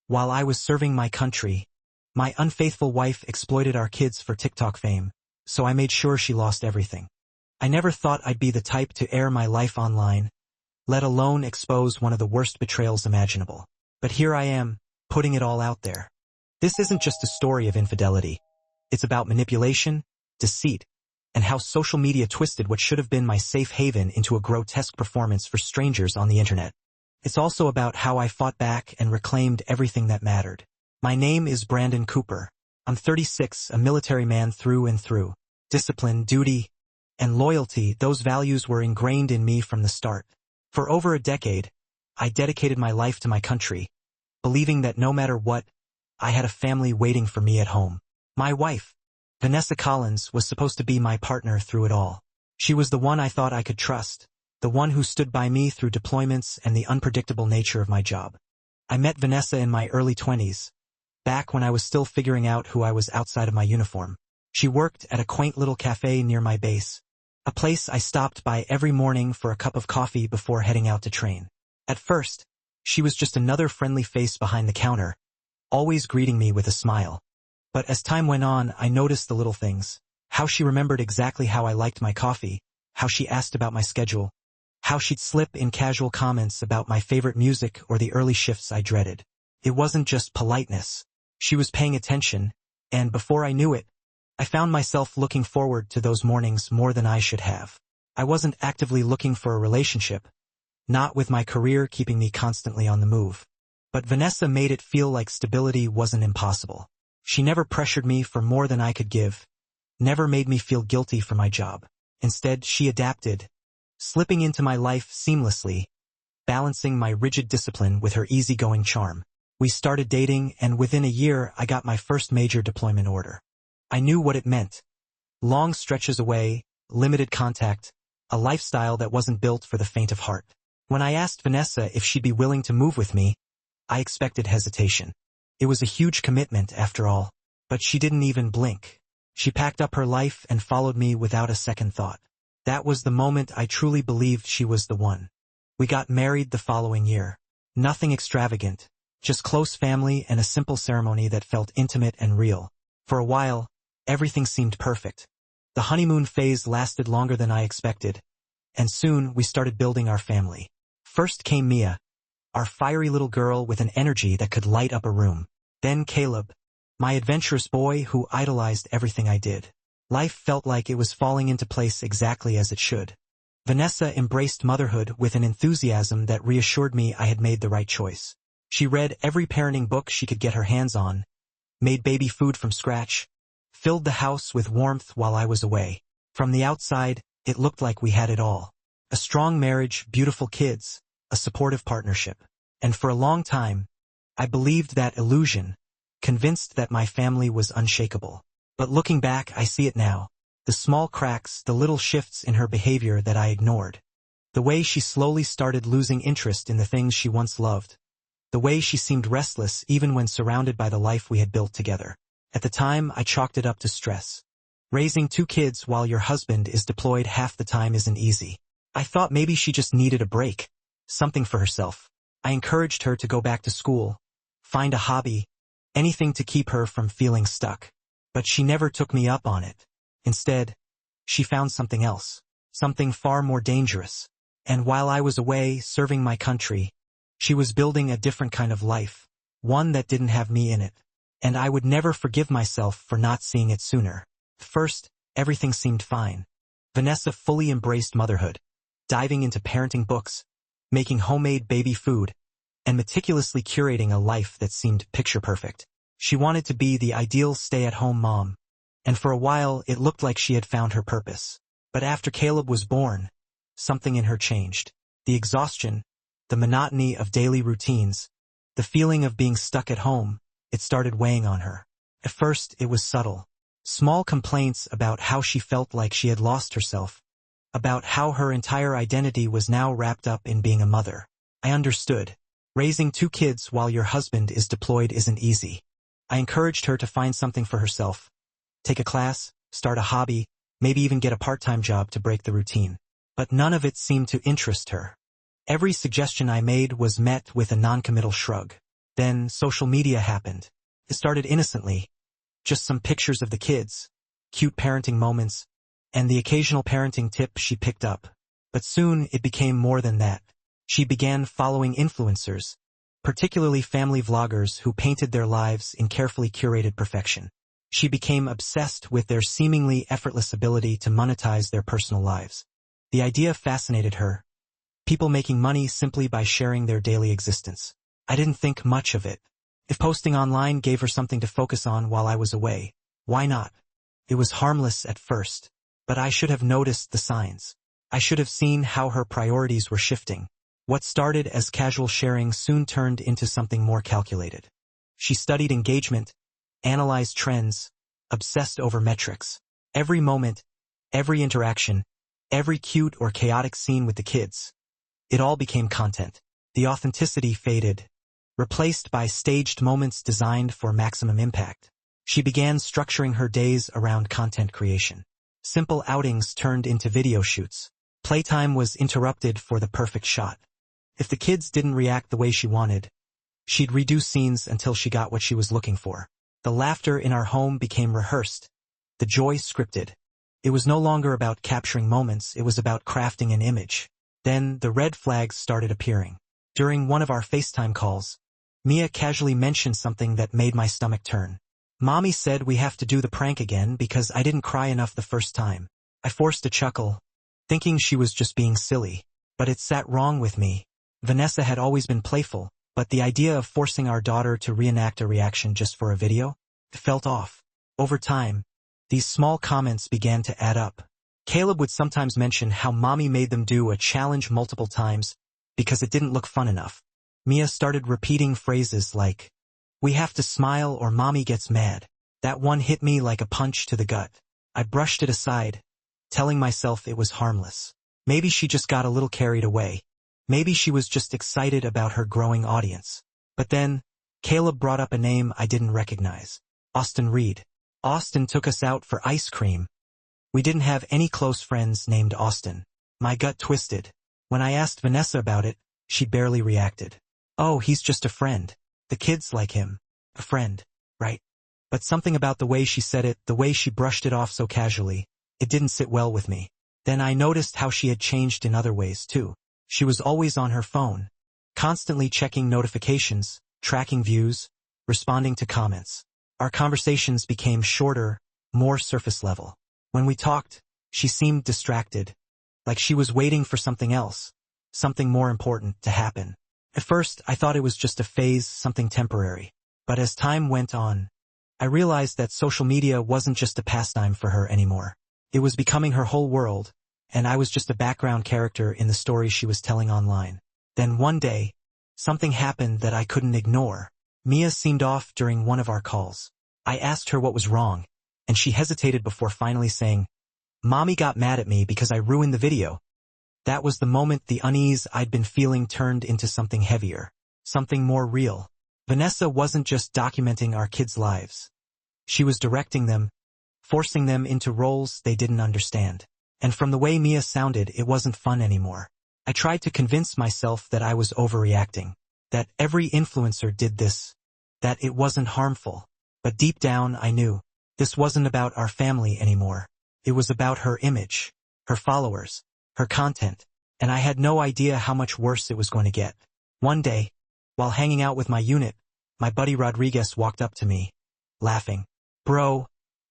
While I was serving my country, my unfaithful wife exploited our kids for TikTok fame, so I made sure she lost everything. I never thought I'd be the type to air my life online, let alone expose one of the worst betrayals imaginable. But here I am, putting it all out there. This isn't just a story of infidelity. It's about manipulation, deceit, and how social media twisted what should have been my safe haven into a grotesque performance for strangers on the internet. It's also about how I fought back and reclaimed everything that mattered. My name is Brandon Cooper. I'm 36, a military man through and through. Discipline, duty, and loyalty, those values were ingrained in me from the start. For over a decade, I dedicated my life to my country, believing that no matter what, I had a family waiting for me at home. My wife, Vanessa Collins, was supposed to be my partner through it all. She was the one I thought I could trust, the one who stood by me through deployments and the unpredictable nature of my job. I met Vanessa in my early 20s, back when I was still figuring out who I was outside of my uniform. She worked at a quaint little cafe near my base, a place I stopped by every morning for a cup of coffee before heading out to train. At first, she was just another friendly face behind the counter, always greeting me with a smile. But as time went on, I noticed the little things. How she remembered exactly how I liked my coffee, how she asked about my schedule, how she'd slip in casual comments about my favorite music or the early shifts I dreaded. It wasn't just politeness. She was paying attention, and before I knew it, I found myself looking forward to those mornings more than I should have. I wasn't actively looking for a relationship, not with my career keeping me constantly on the move. But Vanessa made it feel like stability wasn't impossible. She never pressured me for more than I could give, never made me feel guilty for my job. Instead, she adapted, slipping into my life seamlessly, balancing my rigid discipline with her easygoing charm. We started dating, and within a year I got my first major deployment order. I knew what it meant. Long stretches away, limited contact, a lifestyle that wasn't built for the faint of heart. When I asked Vanessa if she'd be willing to move with me, I expected hesitation. It was a huge commitment after all, but she didn't even blink. She packed up her life and followed me without a second thought. That was the moment I truly believed she was the one. We got married the following year. Nothing extravagant, just close family and a simple ceremony that felt intimate and real. For a while, everything seemed perfect. The honeymoon phase lasted longer than I expected, and soon we started building our family. First came Mia, our fiery little girl with an energy that could light up a room. Then Caleb, my adventurous boy who idolized everything I did. Life felt like it was falling into place exactly as it should. Vanessa embraced motherhood with an enthusiasm that reassured me I had made the right choice. She read every parenting book she could get her hands on, made baby food from scratch, filled the house with warmth while I was away. From the outside, it looked like we had it all. A strong marriage, beautiful kids, a supportive partnership. And for a long time, I believed that illusion, convinced that my family was unshakable. But looking back, I see it now. The small cracks, the little shifts in her behavior that I ignored. The way she slowly started losing interest in the things she once loved. The way she seemed restless even when surrounded by the life we had built together. At the time, I chalked it up to stress. Raising 2 kids while your husband is deployed half the time isn't easy. I thought maybe she just needed a break, something for herself. I encouraged her to go back to school, find a hobby, anything to keep her from feeling stuck. But she never took me up on it. Instead, she found something else, something far more dangerous. And while I was away serving my country, she was building a different kind of life, one that didn't have me in it. And I would never forgive myself for not seeing it sooner. First, everything seemed fine. Vanessa fully embraced motherhood, diving into parenting books, making homemade baby food, and meticulously curating a life that seemed picture-perfect. She wanted to be the ideal stay-at-home mom, and for a while it looked like she had found her purpose. But after Caleb was born, something in her changed. The exhaustion, the monotony of daily routines, the feeling of being stuck at home, it started weighing on her. At first, it was subtle. Small complaints about how she felt like she had lost herself, about how her entire identity was now wrapped up in being a mother. I understood. Raising 2 kids while your husband is deployed isn't easy. I encouraged her to find something for herself. Take a class, start a hobby, maybe even get a part-time job to break the routine. But none of it seemed to interest her. Every suggestion I made was met with a non-committal shrug. Then social media happened. It started innocently. Just some pictures of the kids, cute parenting moments, and the occasional parenting tip she picked up. But soon it became more than that. She began following influencers, particularly family vloggers who painted their lives in carefully curated perfection. She became obsessed with their seemingly effortless ability to monetize their personal lives. The idea fascinated her. People making money simply by sharing their daily existence. I didn't think much of it. If posting online gave her something to focus on while I was away, why not? It was harmless at first, but I should have noticed the signs. I should have seen how her priorities were shifting. What started as casual sharing soon turned into something more calculated. She studied engagement, analyzed trends, obsessed over metrics. Every moment, every interaction, every cute or chaotic scene with the kids. It all became content. The authenticity faded, replaced by staged moments designed for maximum impact. She began structuring her days around content creation. Simple outings turned into video shoots. Playtime was interrupted for the perfect shot. If the kids didn't react the way she wanted, she'd redo scenes until she got what she was looking for. The laughter in our home became rehearsed, the joy scripted. It was no longer about capturing moments, it was about crafting an image. Then the red flags started appearing. During one of our FaceTime calls, Mia casually mentioned something that made my stomach turn. Mommy said we have to do the prank again because I didn't cry enough the first time. I forced a chuckle, thinking she was just being silly. But it sat wrong with me. Vanessa had always been playful, but the idea of forcing our daughter to reenact a reaction just for a video? It felt off. Over time, these small comments began to add up. Caleb would sometimes mention how Mommy made them do a challenge multiple times because it didn't look fun enough. Mia started repeating phrases like, "We have to smile or Mommy gets mad." That one hit me like a punch to the gut. I brushed it aside, telling myself it was harmless. Maybe she just got a little carried away. Maybe she was just excited about her growing audience. But then, Caleb brought up a name I didn't recognize. Austin Reed. Austin took us out for ice cream. We didn't have any close friends named Austin. My gut twisted. When I asked Vanessa about it, she barely reacted. Oh, he's just a friend. The kids like him. A friend, right? But something about the way she said it, the way she brushed it off so casually, it didn't sit well with me. Then I noticed how she had changed in other ways too. She was always on her phone, constantly checking notifications, tracking views, responding to comments. Our conversations became shorter, more surface level. When we talked, she seemed distracted, like she was waiting for something else, something more important to happen. At first, I thought it was just a phase, something temporary. But as time went on, I realized that social media wasn't just a pastime for her anymore. It was becoming her whole world, and I was just a background character in the story she was telling online. Then one day, something happened that I couldn't ignore. Mia seemed off during one of our calls. I asked her what was wrong, and she hesitated before finally saying, "Mommy got mad at me because I ruined the video." That was the moment the unease I'd been feeling turned into something heavier, something more real. Vanessa wasn't just documenting our kids' lives. She was directing them, forcing them into roles they didn't understand. And from the way Mia sounded, it wasn't fun anymore. I tried to convince myself that I was overreacting, that every influencer did this, that it wasn't harmful. But deep down I knew, this wasn't about our family anymore. It was about her image, her followers, her content, and I had no idea how much worse it was going to get. One day, while hanging out with my unit, my buddy Rodriguez walked up to me, laughing. "Bro,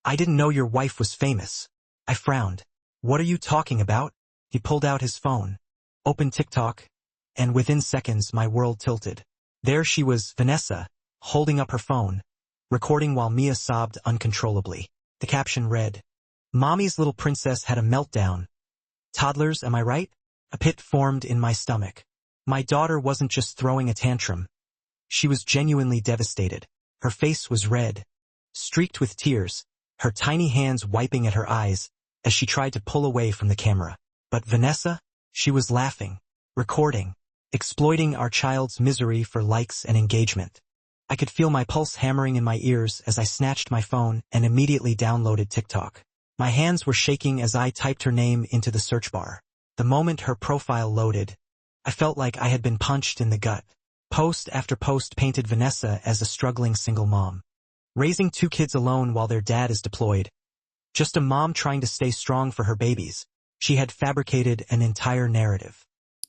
I didn't know your wife was famous." I frowned. "What are you talking about?" He pulled out his phone, opened TikTok, and within seconds my world tilted. There she was, Vanessa, holding up her phone, recording while Mia sobbed uncontrollably. The caption read, "Mommy's little princess had a meltdown. Toddlers, am I right?" A pit formed in my stomach. My daughter wasn't just throwing a tantrum. She was genuinely devastated. Her face was red, streaked with tears, her tiny hands wiping at her eyes as she tried to pull away from the camera. But Vanessa? She was laughing, recording, exploiting our child's misery for likes and engagement. I could feel my pulse hammering in my ears as I snatched my phone and immediately downloaded TikTok. My hands were shaking as I typed her name into the search bar. The moment her profile loaded, I felt like I had been punched in the gut. Post after post painted Vanessa as a struggling single mom, raising 2 kids alone while their dad is deployed. Just a mom trying to stay strong for her babies. She had fabricated an entire narrative.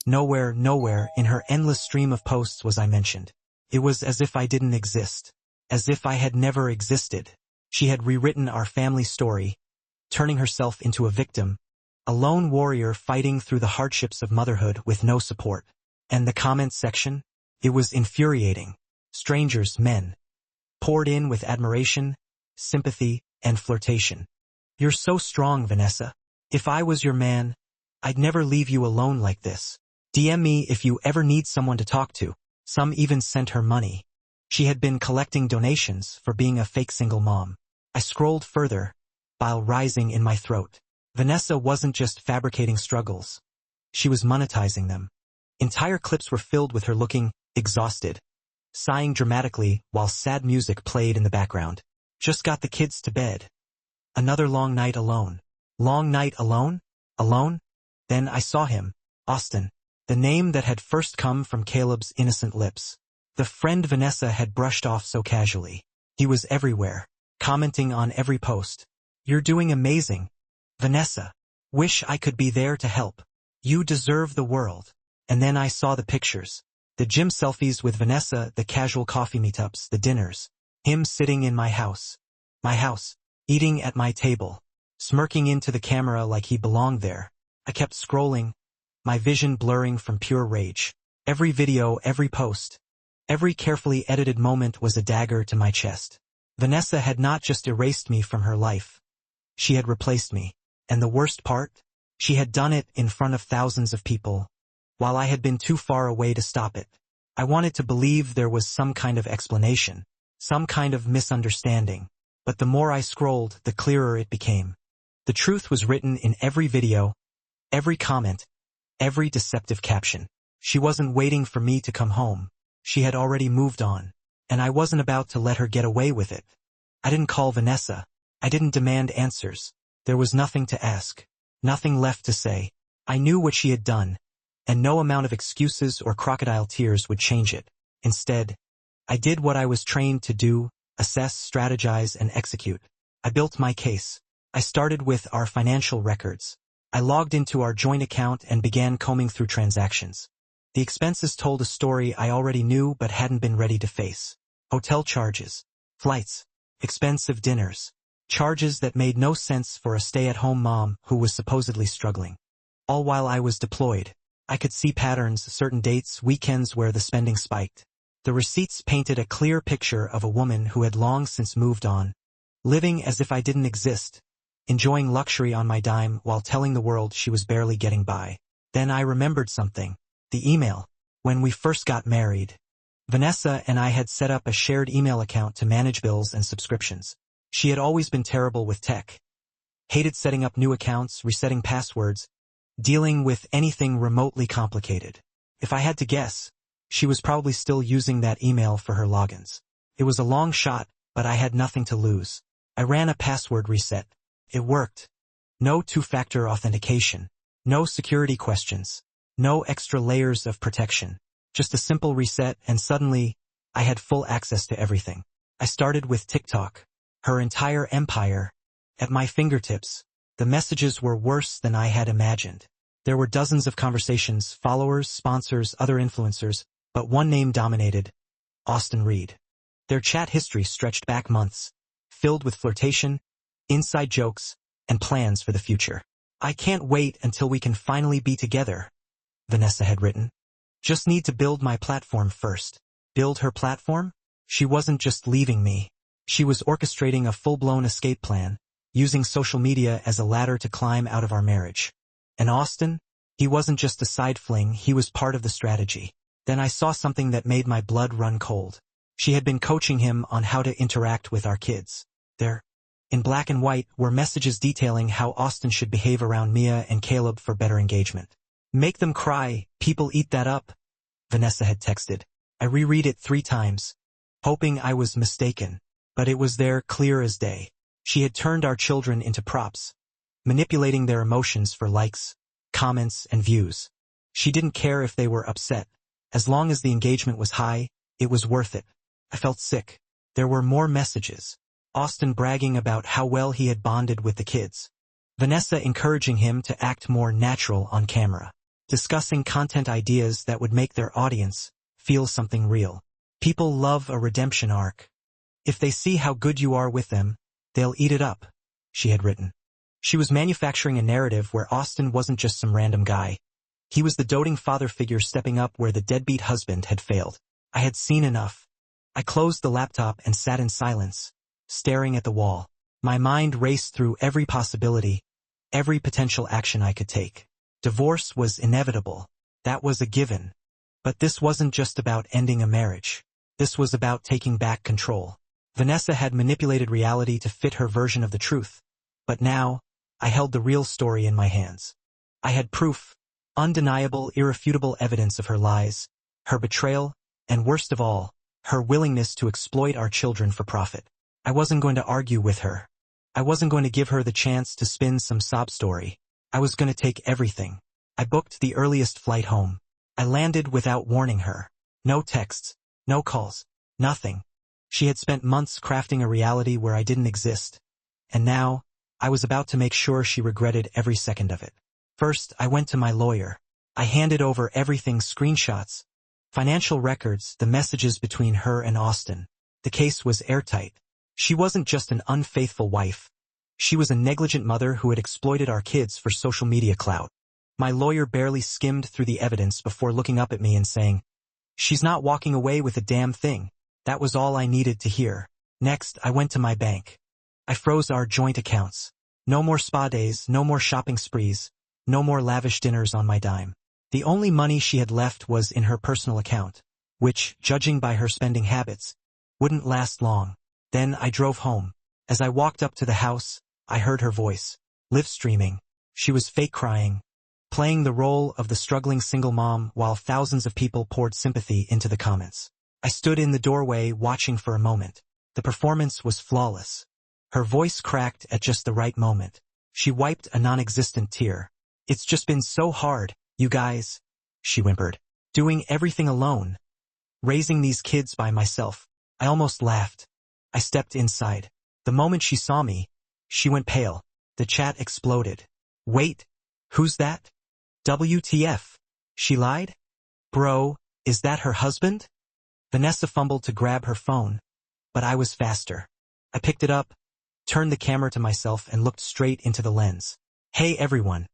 Nowhere in her endless stream of posts was I mentioned. It was as if I didn't exist. As if I had never existed. She had rewritten our family story, turning herself into a victim, a lone warrior fighting through the hardships of motherhood with no support. And the comments section? It was infuriating. Strangers, men, poured in with admiration, sympathy, and flirtation. You're so strong, Vanessa. If I was your man, I'd never leave you alone like this. DM me if you ever need someone to talk to. Some even sent her money. She had been collecting donations for being a fake single mom. I scrolled further, bile rising in my throat. Vanessa wasn't just fabricating struggles. She was monetizing them. Entire clips were filled with her looking exhausted, sighing dramatically while sad music played in the background. Just got the kids to bed. Another long night alone. Long night alone? Alone? Then I saw him, Austin, the name that had first come from Caleb's innocent lips. The friend Vanessa had brushed off so casually. He was everywhere, commenting on every post. You're doing amazing, Vanessa. Wish I could be there to help. You deserve the world. And then I saw the pictures. The gym selfies with Vanessa, the casual coffee meetups, the dinners. Him sitting in my house. My house. Eating at my table. Smirking into the camera like he belonged there. I kept scrolling, my vision blurring from pure rage. Every video, every post, every carefully edited moment was a dagger to my chest. Vanessa had not just erased me from her life. She had replaced me. And the worst part? She had done it in front of thousands of people, while I had been too far away to stop it. I wanted to believe there was some kind of explanation, some kind of misunderstanding. But the more I scrolled, the clearer it became. The truth was written in every video, every comment, every deceptive caption. She wasn't waiting for me to come home. She had already moved on, and I wasn't about to let her get away with it. I didn't call Vanessa. I didn't demand answers. There was nothing to ask, nothing left to say. I knew what she had done, and no amount of excuses or crocodile tears would change it. Instead, I did what I was trained to do: assess, strategize, and execute. I built my case. I started with our financial records. I logged into our joint account and began combing through transactions. The expenses told a story I already knew but hadn't been ready to face. Hotel charges, flights, expensive dinners, charges that made no sense for a stay-at-home mom who was supposedly struggling. All while I was deployed, I could see patterns, certain dates, weekends where the spending spiked. The receipts painted a clear picture of a woman who had long since moved on, living as if I didn't exist, enjoying luxury on my dime while telling the world she was barely getting by. Then I remembered something. The email. When we first got married, Vanessa and I had set up a shared email account to manage bills and subscriptions. She had always been terrible with tech. Hated setting up new accounts, resetting passwords, dealing with anything remotely complicated. If I had to guess, she was probably still using that email for her logins. It was a long shot, but I had nothing to lose. I ran a password reset. It worked. No two-factor authentication. No security questions. No extra layers of protection. Just a simple reset, and suddenly, I had full access to everything. I started with TikTok. Her entire empire, at my fingertips. The messages were worse than I had imagined. There were dozens of conversations, followers, sponsors, other influencers, but one name dominated: Austin Reed. Their chat history stretched back months, filled with flirtation, inside jokes, and plans for the future. I can't wait until we can finally be together, Vanessa had written. Just need to build my platform first. Build her platform? She wasn't just leaving me. She was orchestrating a full-blown escape plan, using social media as a ladder to climb out of our marriage. And Austin? He wasn't just a side fling, he was part of the strategy. Then I saw something that made my blood run cold. She had been coaching him on how to interact with our kids. There, in black and white, were messages detailing how Austin should behave around Mia and Caleb for better engagement. Make them cry, people eat that up, Vanessa had texted. I reread it 3 times, hoping I was mistaken. But it was there, clear as day. She had turned our children into props, manipulating their emotions for likes, comments, and views. She didn't care if they were upset, As long as the engagement was high, it was worth it. I felt sick. There were more messages. Austin bragging about how well he had bonded with the kids. Vanessa encouraging him to act more natural on camera. Discussing content ideas that would make their audience feel something real. People love a redemption arc. If they see how good you are with them, they'll eat it up, she had written. She was manufacturing a narrative where Austin wasn't just some random guy. He was the doting father figure stepping up where the deadbeat husband had failed. I had seen enough. I closed the laptop and sat in silence, staring at the wall. My mind raced through every possibility, every potential action I could take. Divorce was inevitable. That was a given. But this wasn't just about ending a marriage. This was about taking back control. Vanessa had manipulated reality to fit her version of the truth. But now, I held the real story in my hands. I had proof, undeniable, irrefutable evidence of her lies, her betrayal, and worst of all, her willingness to exploit our children for profit. I wasn't going to argue with her. I wasn't going to give her the chance to spin some sob story. I was going to take everything. I booked the earliest flight home. I landed without warning her. No texts, no calls, nothing. She had spent months crafting a reality where I didn't exist. And now, I was about to make sure she regretted every second of it. First, I went to my lawyer. I handed over everything: screenshots, financial records, the messages between her and Austin. The case was airtight. She wasn't just an unfaithful wife. She was a negligent mother who had exploited our kids for social media clout. My lawyer barely skimmed through the evidence before looking up at me and saying, "She's not walking away with a damn thing." That was all I needed to hear. Next, I went to my bank. I froze our joint accounts. No more spa days, no more shopping sprees, no more lavish dinners on my dime. The only money she had left was in her personal account, which, judging by her spending habits, wouldn't last long. Then I drove home. As I walked up to the house, I heard her voice, live streaming. She was fake crying, playing the role of the struggling single mom while thousands of people poured sympathy into the comments. I stood in the doorway watching for a moment. The performance was flawless. Her voice cracked at just the right moment. She wiped a non-existent tear. "It's just been so hard, you guys," she whimpered. "Doing everything alone. Raising these kids by myself." I almost laughed. I stepped inside. The moment she saw me, she went pale. The chat exploded. "Wait, who's that? WTF? She lied? Bro, is that her husband?" Vanessa fumbled to grab her phone, but I was faster. I picked it up, turned the camera to myself and looked straight into the lens. "Hey everyone.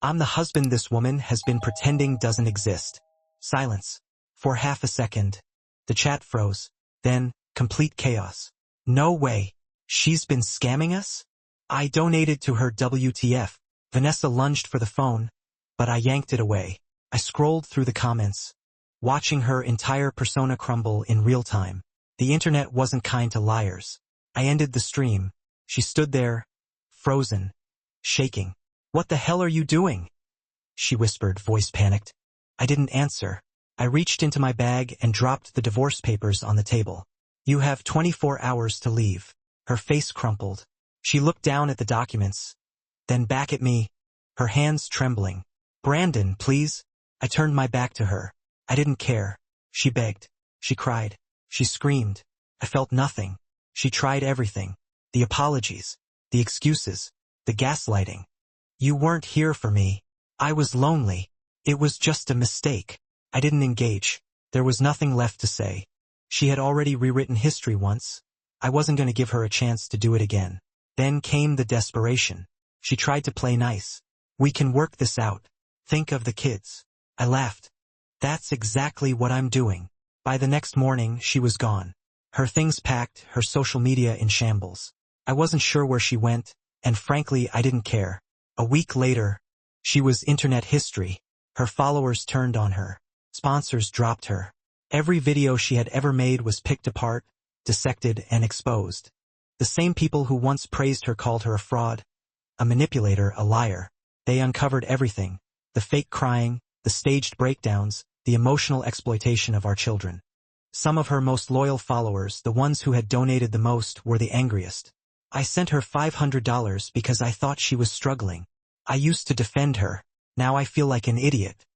I'm the husband this woman has been pretending doesn't exist." Silence. For half a second. The chat froze. Then, complete chaos. "No way. She's been scamming us?" "I donated to her, WTF." Vanessa lunged for the phone, but I yanked it away. I scrolled through the comments, watching her entire persona crumble in real time. The internet wasn't kind to liars. I ended the stream. She stood there, frozen, shaking. "What the hell are you doing?" she whispered, voice panicked. I didn't answer. I reached into my bag and dropped the divorce papers on the table. "You have 24 hours to leave." Her face crumpled. She looked down at the documents, then back at me, her hands trembling. "Brandon, please." I turned my back to her. I didn't care. She begged. She cried. She screamed. I felt nothing. She tried everything. The apologies, the excuses, the gaslighting. "You weren't here for me. I was lonely. It was just a mistake." I didn't engage. There was nothing left to say. She had already rewritten history once. I wasn't going to give her a chance to do it again. Then came the desperation. She tried to play nice. "We can work this out. Think of the kids." I laughed. "That's exactly what I'm doing." By the next morning, she was gone. Her things packed, her social media in shambles. I wasn't sure where she went, and frankly, I didn't care. A week later, she was internet history. Her followers turned on her. Sponsors dropped her. Every video she had ever made was picked apart, dissected, and exposed. The same people who once praised her called her a fraud, a manipulator, a liar. They uncovered everything: the fake crying, the staged breakdowns, the emotional exploitation of our children. Some of her most loyal followers, the ones who had donated the most, were the angriest. I sent her $500 because I thought she was struggling. I used to defend her. Now I feel like an idiot.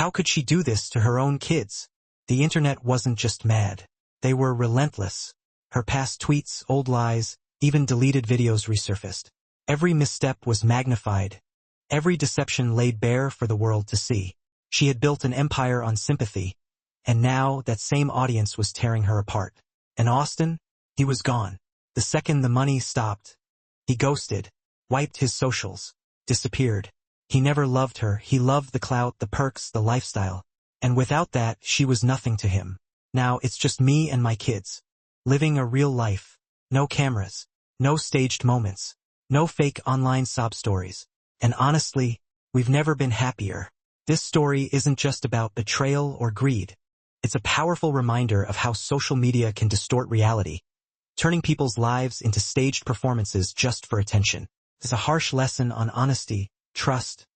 How could she do this to her own kids? The internet wasn't just mad. They were relentless. Her past tweets, old lies, even deleted videos resurfaced. Every misstep was magnified. Every deception laid bare for the world to see. She had built an empire on sympathy, and now that same audience was tearing her apart. And Austin? He was gone. The second the money stopped, he ghosted, wiped his socials, disappeared. He never loved her. He loved the clout, the perks, the lifestyle. And without that, she was nothing to him. Now it's just me and my kids, living a real life. No cameras, no staged moments, no fake online sob stories. And honestly, we've never been happier. This story isn't just about betrayal or greed. It's a powerful reminder of how social media can distort reality, turning people's lives into staged performances just for attention. It's a harsh lesson on honesty, trust,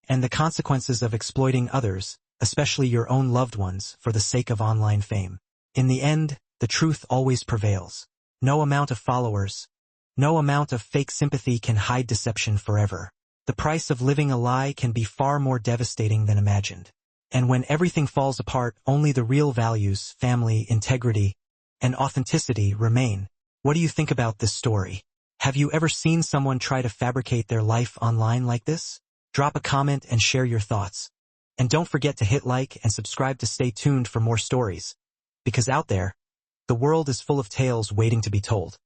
and the consequences of exploiting others, especially your own loved ones, for the sake of online fame. In the end, the truth always prevails. No amount of followers, no amount of fake sympathy can hide deception forever. The price of living a lie can be far more devastating than imagined. And when everything falls apart, only the real values, family, integrity, and authenticity remain. What do you think about this story? Have you ever seen someone try to fabricate their life online like this? Drop a comment and share your thoughts. And don't forget to hit like and subscribe to stay tuned for more stories. Because out there, the world is full of tales waiting to be told.